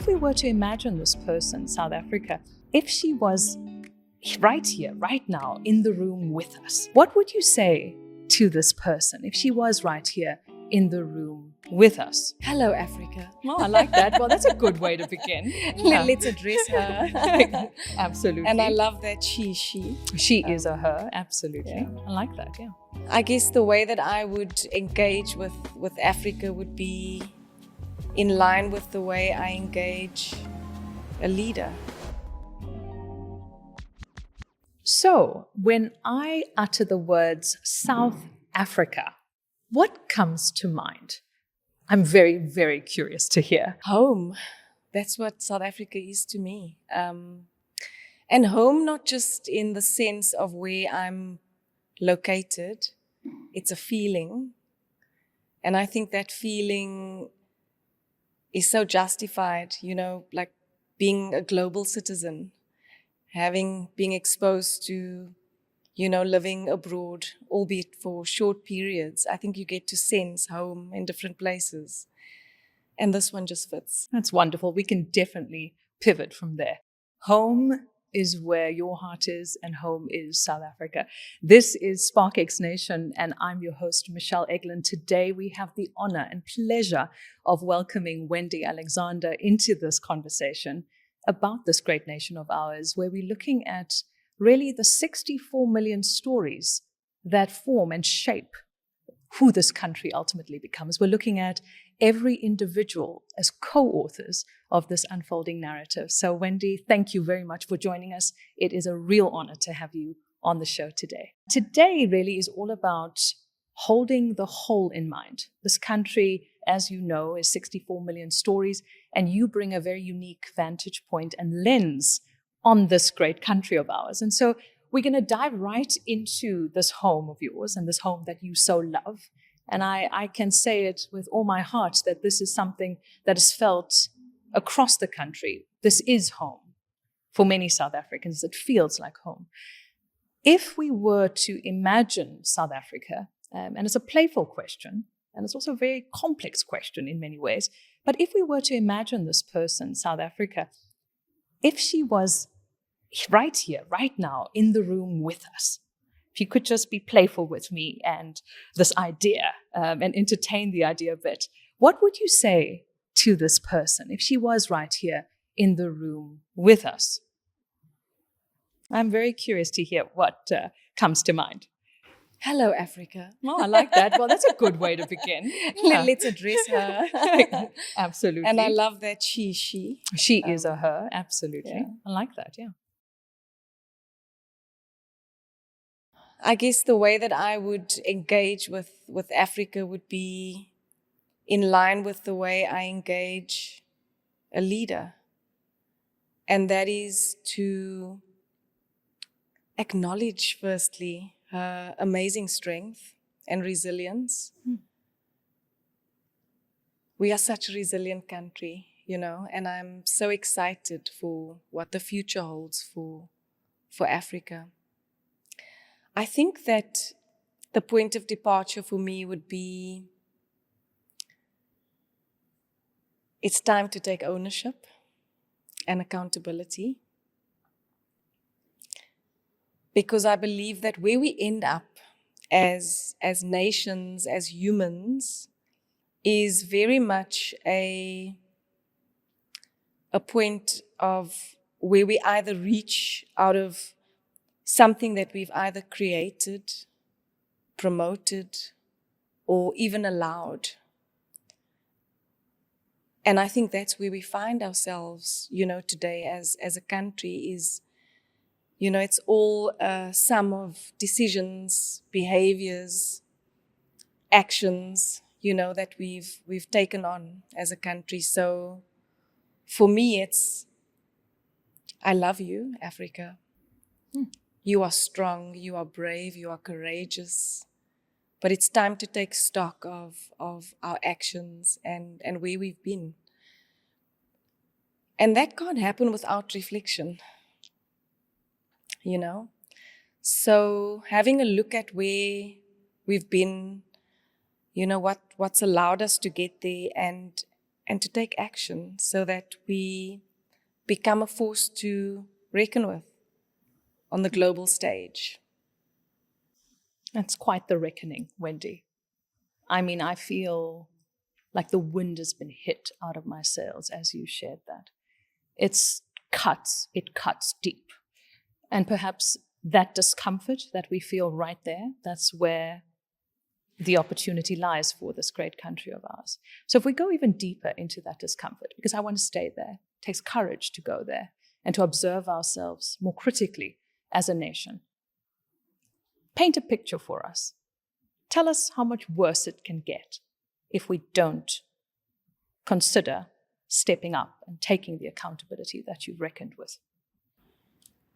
we were to imagine this person, South Africa, if she was right here, right now, in the room with us, what would you say to this person if she was right here in the room with us? Hello, Africa. Oh, I like that. Well, that's a good way to begin. Yeah. Let's address her. Absolutely. And I love that she. She is a her, absolutely. Yeah. I like that, yeah. I guess the way that I would engage with Africa would be in line with the way I engage a leader. So, when I utter the words South Africa, what comes to mind? I'm very, very curious to hear. Home. That's what South Africa is to me. And home, not just in the sense of where I'm located, it's a feeling. And I think that feeling is so justified, like being a global citizen, being exposed to, living abroad, albeit for short periods. I think you get to sense home in different places. And this one just fits. That's wonderful. We can definitely pivot from there. Home is where your heart is, and home is South Africa. This is SparkXNation, and I'm your host, Michelle Eglin. Today, we have the honor and pleasure of welcoming Wendy Alexander into this conversation about this great nation of ours, where we're looking at really the 64 million stories that form and shape who this country ultimately becomes. We're looking at every individual as co-authors of this unfolding narrative. So Wendy, thank you very much for joining us. It is a real honor to have you on the show today. Today really is all about holding the whole in mind. This country, as you know, is 64 million stories, and you bring a very unique vantage point and lens on this great country of ours. And so we're going to dive right into this home of yours and this home that you so love. And I can say it with all my heart that this is something that is felt across the country. This is home. For many South Africans, it feels like home. If we were to imagine South Africa, and it's a playful question, and it's also a very complex question in many ways, but if we were to imagine this person, South Africa, if she was right here, right now, in the room with us, if you could just be playful with me and this idea and entertain the idea a bit, what would you say to this person if she was right here in the room with us? I'm very curious to hear what comes to mind. Hello, Africa. Oh, I like that. Well, that's a good way to begin. Yeah. Let's address her. Absolutely. And I love that she. She is a her, absolutely. Yeah. I like that, yeah. I guess the way that I would engage with Africa would be in line with the way I engage a leader. And that is to acknowledge, firstly, her amazing strength and resilience. We are such a resilient country, and I'm so excited for what the future holds for Africa. I think that the point of departure for me would be, it's time to take ownership and accountability. Because I believe that where we end up as nations, as humans, is very much a point of where we either reach out of something that we've either created, promoted, or even allowed. And I think that's where we find ourselves, today as a country is, it's all a sum of decisions, behaviors, actions, that we've taken on as a country. So for me, it's, I love you, Africa. You are strong, you are brave, you are courageous. But it's time to take stock of our actions and where we've been. And that can't happen without reflection. So having a look at where we've been, what's allowed us to get there, and and to take action so that we become a force to reckon with on the global stage. That's quite the reckoning, Wendy. I mean, I feel like the wind has been hit out of my sails as you shared that. It cuts deep. And perhaps that discomfort that we feel right there, that's where the opportunity lies for this great country of ours. So if we go even deeper into that discomfort, because I want to stay there, it takes courage to go there and to observe ourselves more critically as a nation. Paint a picture for us. Tell us how much worse it can get if we don't consider stepping up and taking the accountability that you've reckoned with.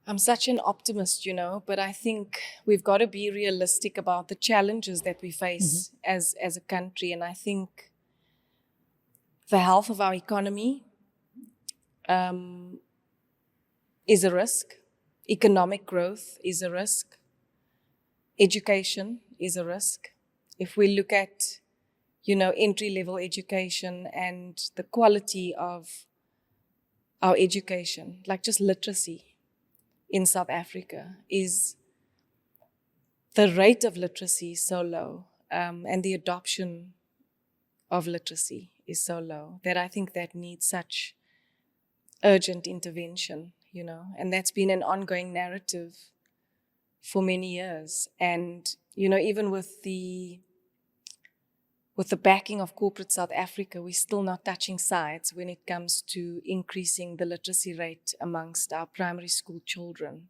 I'm such an optimist, but I think we've got to be realistic about the challenges that we face as a country. And I think the health of our economy is a risk. Economic growth is a risk. Education is a risk. If we look at, entry-level education and the quality of our education, like just literacy in South Africa, is the rate of literacy is so low, and the adoption of literacy is so low that I think that needs such urgent intervention, and that's been an ongoing narrative for many years. And, even with the backing of corporate South Africa, we're still not touching sides when it comes to increasing the literacy rate amongst our primary school children.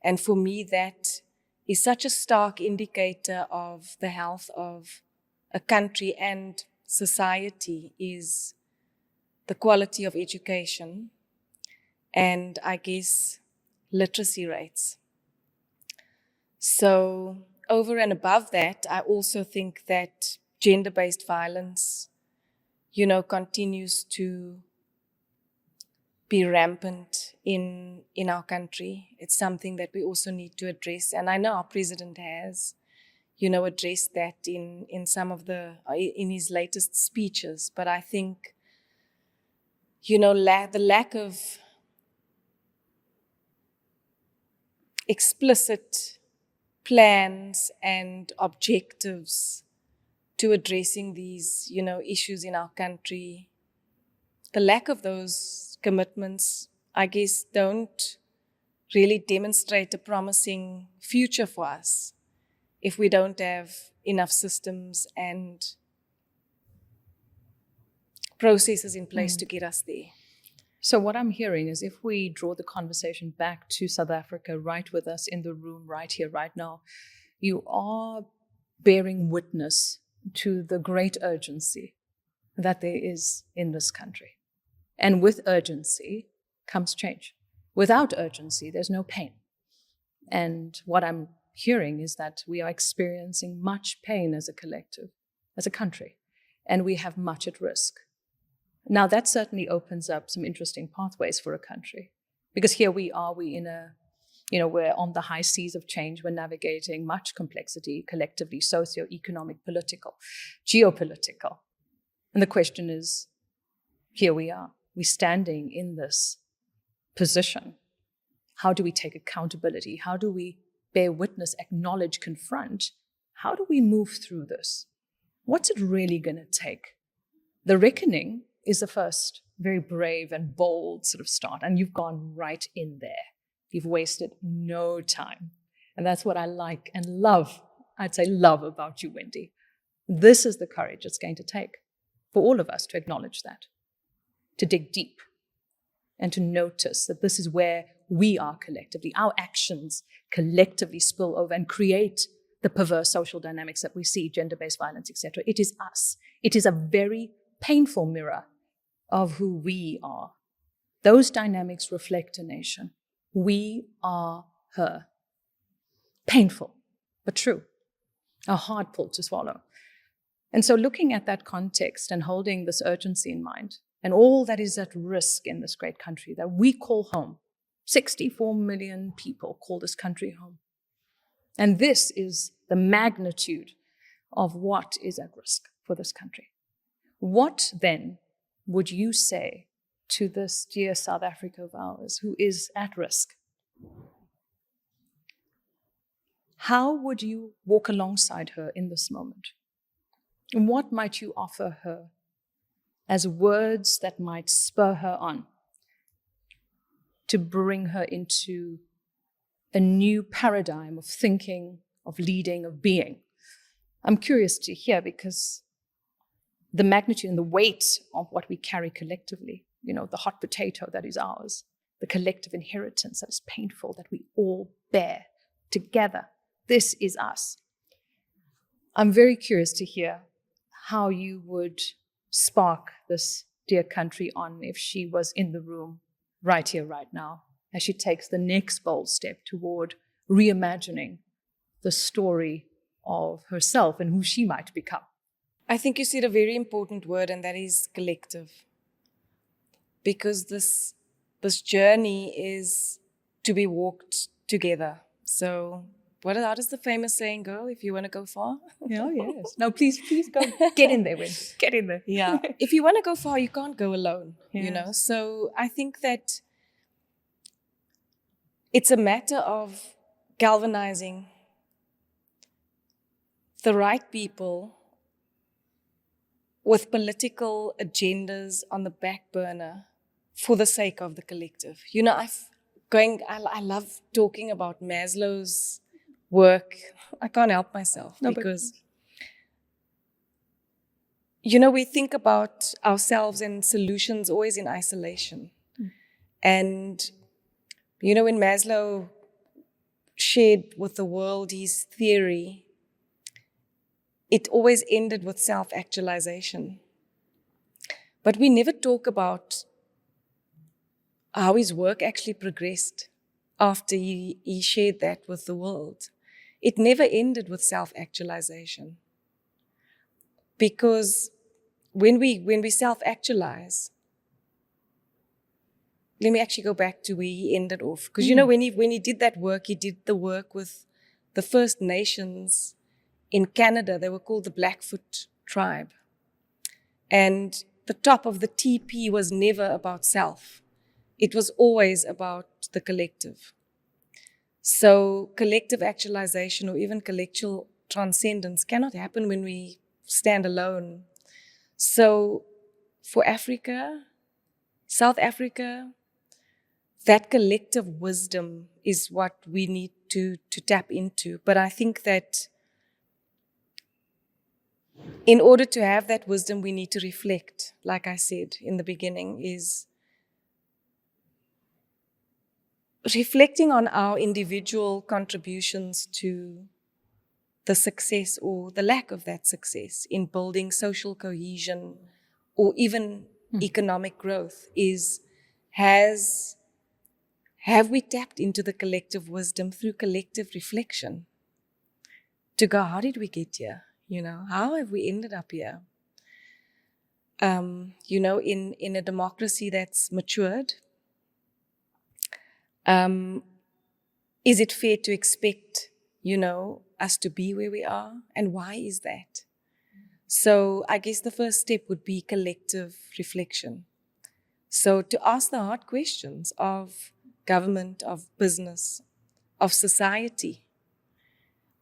And for me, that is such a stark indicator of the health of a country and society, is the quality of education and, I guess, literacy rates. So over and above that, I also think that gender-based violence, continues to be rampant in our country. It's something that we also need to address. And I know our president has, addressed that in some of in his latest speeches. But I think, the lack of explicit plans and objectives to addressing these, issues in our country, the lack of those commitments, I guess, don't really demonstrate a promising future for us if we don't have enough systems and processes in place to get us there. So what I'm hearing is, if we draw the conversation back to South Africa, right with us in the room, right here, right now, you are bearing witness to the great urgency that there is in this country. And with urgency comes change. Without urgency, there's no pain. And what I'm hearing is that we are experiencing much pain as a collective, as a country, and we have much at risk. Now, that certainly opens up some interesting pathways for a country, because here we're on the high seas of change. We're navigating much complexity collectively, socio-economic, political, geopolitical. And the question is, here we are. We're standing in this position. How do we take accountability? How do we bear witness, acknowledge, confront? How do we move through this? What's it really going to take? The reckoning is the first very brave and bold sort of start. And you've gone right in there. You've wasted no time. And that's what I like and love. I'd say love about you, Wendy. This is the courage it's going to take for all of us to acknowledge that, to dig deep, and to notice that this is where we are collectively. Our actions collectively spill over and create the perverse social dynamics that we see, gender-based violence, etc. It is us. It is a very painful mirror of who we are. Those dynamics reflect a nation. We are her. Painful, but true. A hard pill to swallow. And so looking at that context and holding this urgency in mind, and all that is at risk in this great country that we call home, 64 million people call this country home. And this is the magnitude of what is at risk for this country. What then would you say to this dear South Africa of ours who is at risk? How would you walk alongside her in this moment? And what might you offer her as words that might spur her on to bring her into a new paradigm of thinking, of leading, of being? I'm curious to hear, because the magnitude and the weight of what we carry collectively, the hot potato that is ours, the collective inheritance that is painful, that we all bear together. This is us. I'm very curious to hear how you would spark this dear country on if she was in the room right here, right now, as she takes the next bold step toward reimagining the story of herself and who she might become. I think you said a very important word, and that is collective. Because this journey is to be walked together. So how does the famous saying go? If you want to go far? Oh, yes. No, please go. Get in there, Wendy. Get in there. Yeah. If you want to go far, you can't go alone, Yes. So I think that it's a matter of galvanizing the right people with political agendas on the back burner for the sake of the collective. I love talking about Maslow's work. I can't help myself because, we think about ourselves and solutions always in isolation. And, when Maslow shared with the world his theory, it always ended with self-actualization. But we never talk about how his work actually progressed after he shared that with the world. It never ended with self-actualization. Because when we self-actualize, let me actually go back to where he ended off. Because when he did that work, he did the work with the First Nations in Canada. They were called the Blackfoot tribe. And the top of the TP was never about self. It was always about the collective. So collective actualization or even collectual transcendence cannot happen when we stand alone. So for Africa, South Africa, that collective wisdom is what we need to tap into. But I think that in order to have that wisdom, we need to reflect, like I said in the beginning, is reflecting on our individual contributions to the success or the lack of that success in building social cohesion or even economic growth have we tapped into the collective wisdom through collective reflection to go, how did we get here? How have we ended up here? In a democracy that's matured, is it fair to expect, us to be where we are? And why is that? So I guess the first step would be collective reflection. So to ask the hard questions of government, of business, of society.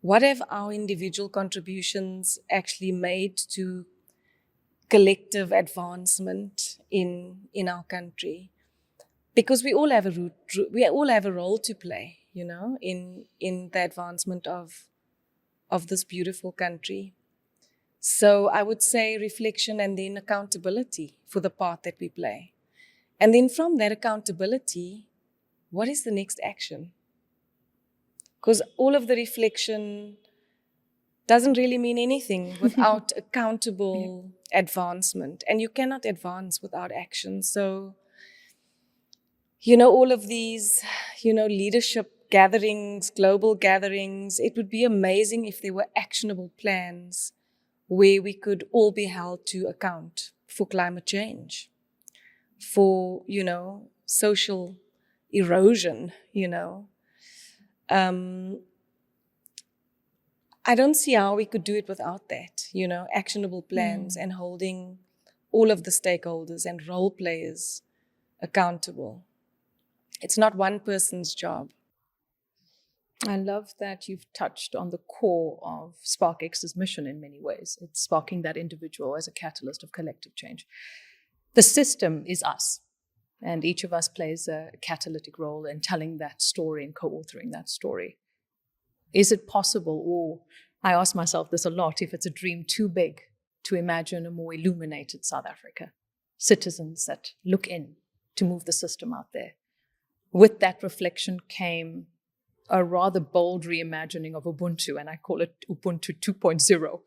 What have our individual contributions actually made to collective advancement in our country? Because we all have a role to play, in the advancement of this beautiful country. So I would say reflection and then accountability for the part that we play. And then from that accountability, what is the next action? Because all of the reflection doesn't really mean anything without accountable advancement. And you cannot advance without action. So, all of these, leadership gatherings, global gatherings, it would be amazing if there were actionable plans where we could all be held to account for climate change, for, social erosion, I don't see how we could do it without that, actionable plans and holding all of the stakeholders and role players accountable. It's not one person's job. I love that you've touched on the core of SparkX's mission in many ways. It's sparking that individual as a catalyst of collective change. The system is us, and each of us plays a catalytic role in telling that story and co-authoring that story. Is it possible, or I ask myself this a lot, if it's a dream too big to imagine a more illuminated South Africa, citizens that look in to move the system out there? With that reflection came a rather bold reimagining of Ubuntu, and I call it Ubuntu 2.0.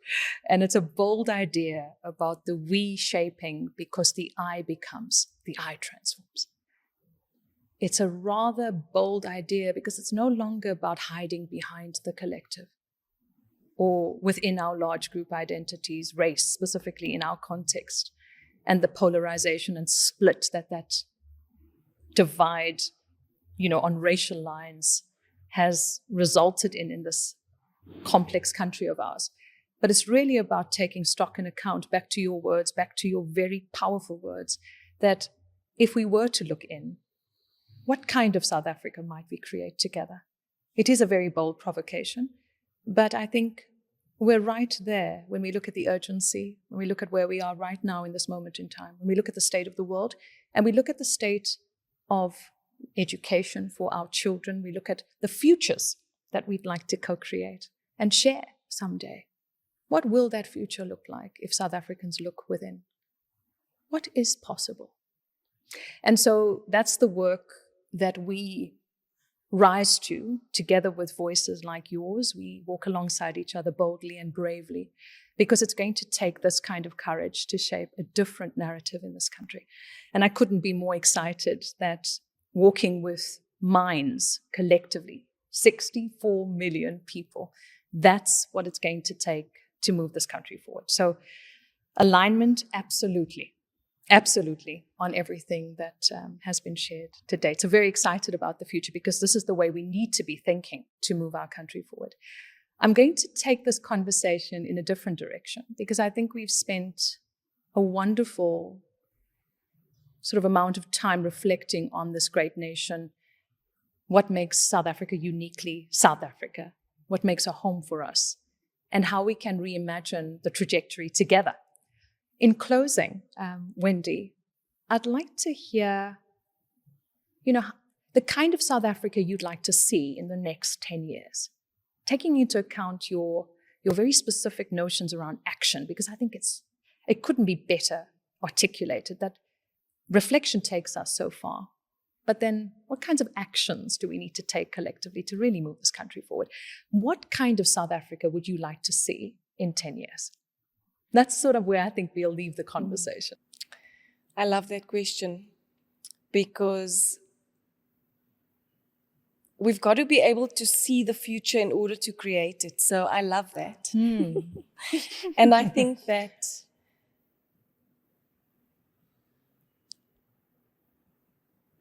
And it's a bold idea about the we shaping because the I becomes, the I transforms. It's a rather bold idea because it's no longer about hiding behind the collective or within our large group identities, race specifically in our context, and the polarization and split that divide, on racial lines has resulted in this complex country of ours. But it's really about taking stock and account, back to your words, back to your very powerful words, that if we were to look in, what kind of South Africa might we create together? It is a very bold provocation, but I think we're right there when we look at the urgency, when we look at where we are right now in this moment in time, when we look at the state of the world, and we look at the state of education for our children, we look at the futures that we'd like to co-create and share someday. What will that future look like if South Africans look within? What is possible? And so that's the work that we rise to, together with voices like yours. We walk alongside each other boldly and bravely, because it's going to take this kind of courage to shape a different narrative in this country. And I couldn't be more excited that walking with minds collectively, 64 million people, that's what it's going to take to move this country forward. So alignment, absolutely on everything that has been shared to date. So very excited about the future, because this is the way we need to be thinking to move our country forward. I'm going to take this conversation in a different direction, because I think we've spent a wonderful sort of amount of time reflecting on this great nation, what makes South Africa uniquely South Africa, what makes a home for us, and how we can reimagine the trajectory together. In closing, Wendy, I'd like to hear, the kind of South Africa you'd like to see in the next 10 years, taking into account your very specific notions around action, because I think it couldn't be better articulated, that reflection takes us so far. But then what kinds of actions do we need to take collectively to really move this country forward? What kind of South Africa would you like to see in 10 years? That's sort of where I think we'll leave the conversation. I love that question, because we've got to be able to see the future in order to create it. So I love that. And I think that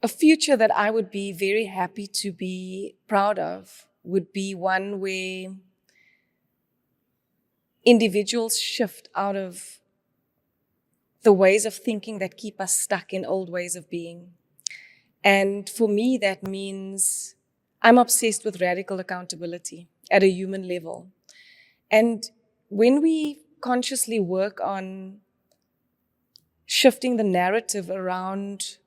a future that I would be very happy to be proud of would be one where individuals shift out of the ways of thinking that keep us stuck in old ways of being. And for me, that means I'm obsessed with radical accountability at a human level. And when we consciously work on shifting the narrative around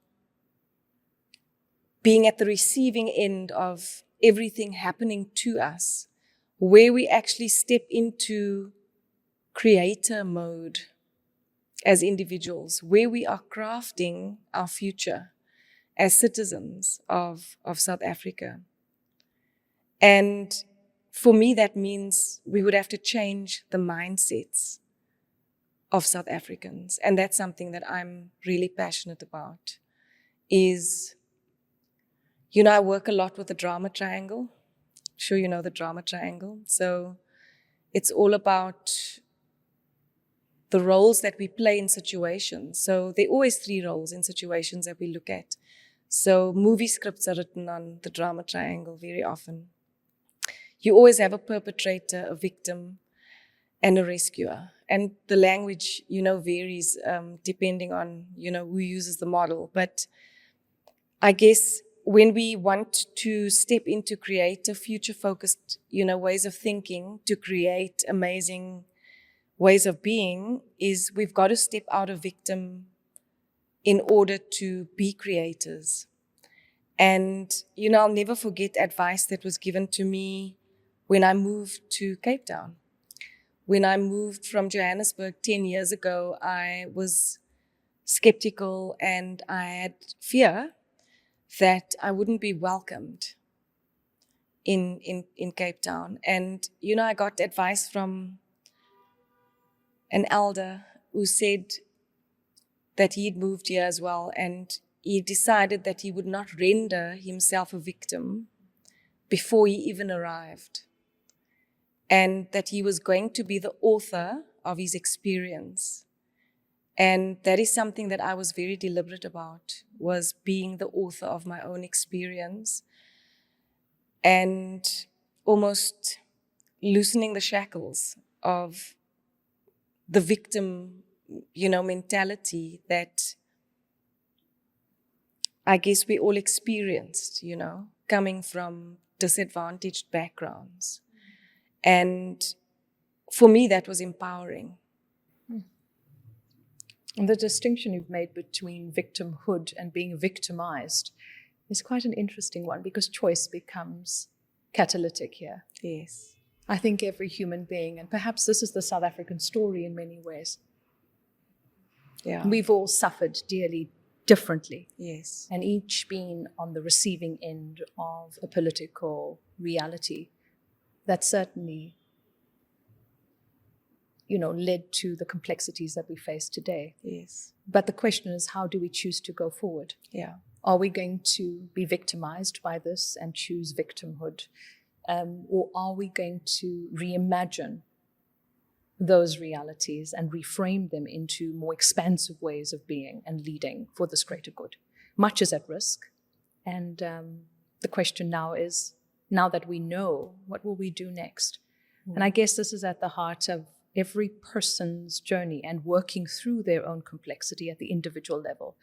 being at the receiving end of everything happening to us, where we actually step into creator mode as individuals, where we are crafting our future as citizens of South Africa. And for me, that means we would have to change the mindsets of South Africans. And that's something that I'm really passionate about, is, I work a lot with the drama triangle. I'm sure you know the drama triangle. So it's all about the roles that we play in situations. So there are always 3 roles in situations that we look at. So movie scripts are written on the drama triangle very often. You always have a perpetrator, a victim, and a rescuer. and the language, varies depending on, who uses the model. But I guess when we want to step into creative, future-focused, ways of thinking to create amazing ways of being, is we've got to step out of victim in order to be creators. And, I'll never forget advice that was given to me when I moved to Cape Town. When I moved from Johannesburg 10 years ago, I was skeptical and I had fear that I wouldn't be welcomed in Cape Town. And, I got advice from an elder who said that he'd moved here as well, and he decided that he would not render himself a victim before he even arrived, and that he was going to be the author of his experience. And that is something that I was very deliberate about, was being the author of my own experience and almost loosening the shackles of the victim, mentality that I guess we all experienced, coming from disadvantaged backgrounds. And for me, that was empowering. And the distinction you've made between victimhood and being victimized is quite an interesting one, because choice becomes catalytic here. Yes. I think every human being, and perhaps this is the South African story in many ways, we've all suffered dearly, differently. Yes. And each been on the receiving end of a political reality that certainly, led to the complexities that we face today. Yes. But the question is, how do we choose to go forward? Yeah. Are we going to be victimized by this and choose victimhood? Or are we going to reimagine those realities and reframe them into more expansive ways of being and leading for this greater good? Much is at risk. And the question now is, now that we know, what will we do next? And I guess this is at the heart of every person's journey and working through their own complexity at the individual level,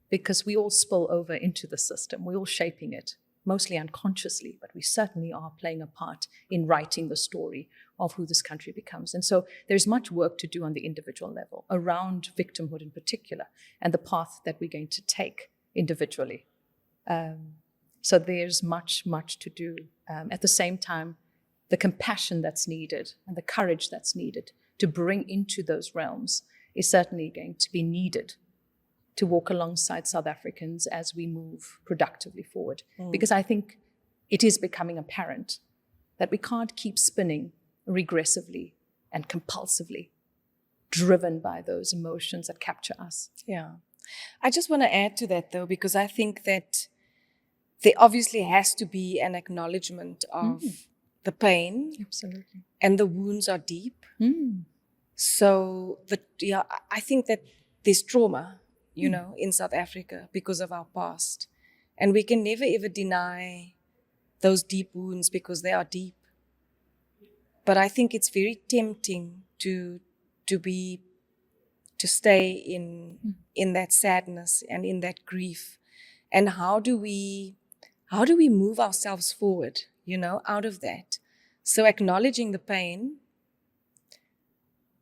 because we all spill over into the system. We're all shaping it, mostly unconsciously, but we certainly are playing a part in writing the story of who this country becomes. And so there's much work to do on the individual level around victimhood in particular, and the path that we're going to take individually. So there's much, much to do. At the same time, the compassion that's needed and the courage that's needed to bring into those realms is certainly going to be needed to walk alongside South Africans as we move productively forward. Because I think it is becoming apparent that we can't keep spinning regressively and compulsively, driven by those emotions that capture us. Yeah. I just want to add to that, though, because I think that there obviously has to be an acknowledgement of the pain. Absolutely. And the wounds are deep. So, I think that there's trauma, in South Africa because of our past. And we can never, ever deny those deep wounds because they are deep. But I think it's very tempting to stay in that sadness and in that grief. And how do we move ourselves forward, out of that? So acknowledging the pain,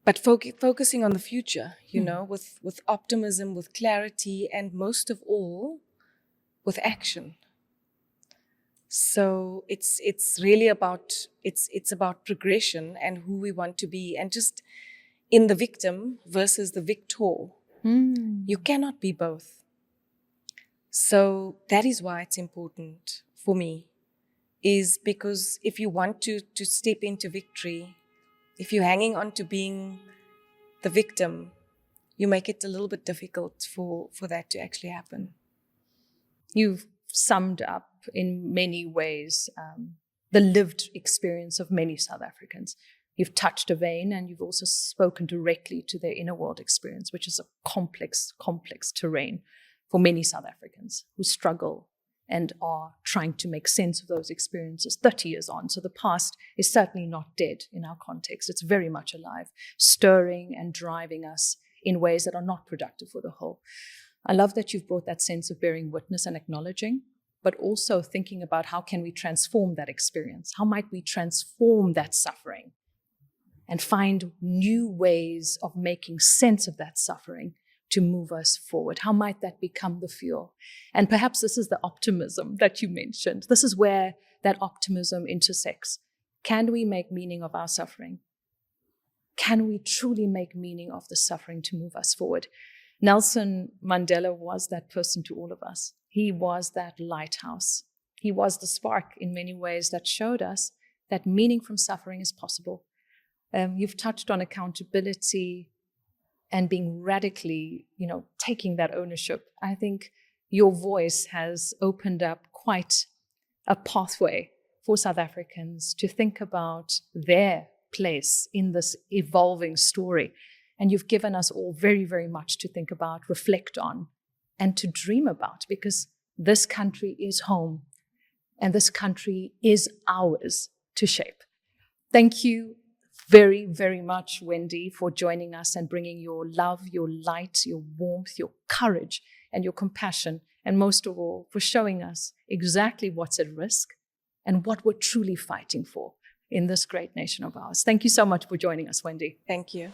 but focusing on the future, with optimism, with clarity, and most of all, with action. So it's really about it's about progression and who we want to be, and just in the victim versus the victor. You cannot be both. So that is why it's important for me, is because if you want to step into victory, if you're hanging on to being the victim, you make it a little bit difficult for that to actually happen. You've summed up in many ways the lived experience of many South Africans. You've touched a vein, and you've also spoken directly to their inner world experience, which is a complex terrain for many South Africans who struggle and are trying to make sense of those experiences 30 years on. So the past is certainly not dead in our context. It's very much alive, stirring and driving us in ways that are not productive for the whole. I love that you've brought that sense of bearing witness and acknowledging, but also thinking about how can we transform that experience? How might we transform that suffering and find new ways of making sense of that suffering to move us forward? How might that become the fuel? And perhaps this is the optimism that you mentioned. This is where that optimism intersects. Can we make meaning of our suffering? Can we truly make meaning of the suffering to move us forward? Nelson Mandela was that person to all of us. He was that lighthouse. He was the spark in many ways that showed us that meaning from suffering is possible. You've touched on accountability and being radically, taking that ownership. I think your voice has opened up quite a pathway for South Africans to think about their place in this evolving story. And you've given us all very, very much to think about, reflect on, and to dream about, because this country is home and this country is ours to shape. Thank you very, very much, Wendy, for joining us and bringing your love, your light, your warmth, your courage, and your compassion, and most of all, for showing us exactly what's at risk and what we're truly fighting for in this great nation of ours. Thank you so much for joining us, Wendy. Thank you.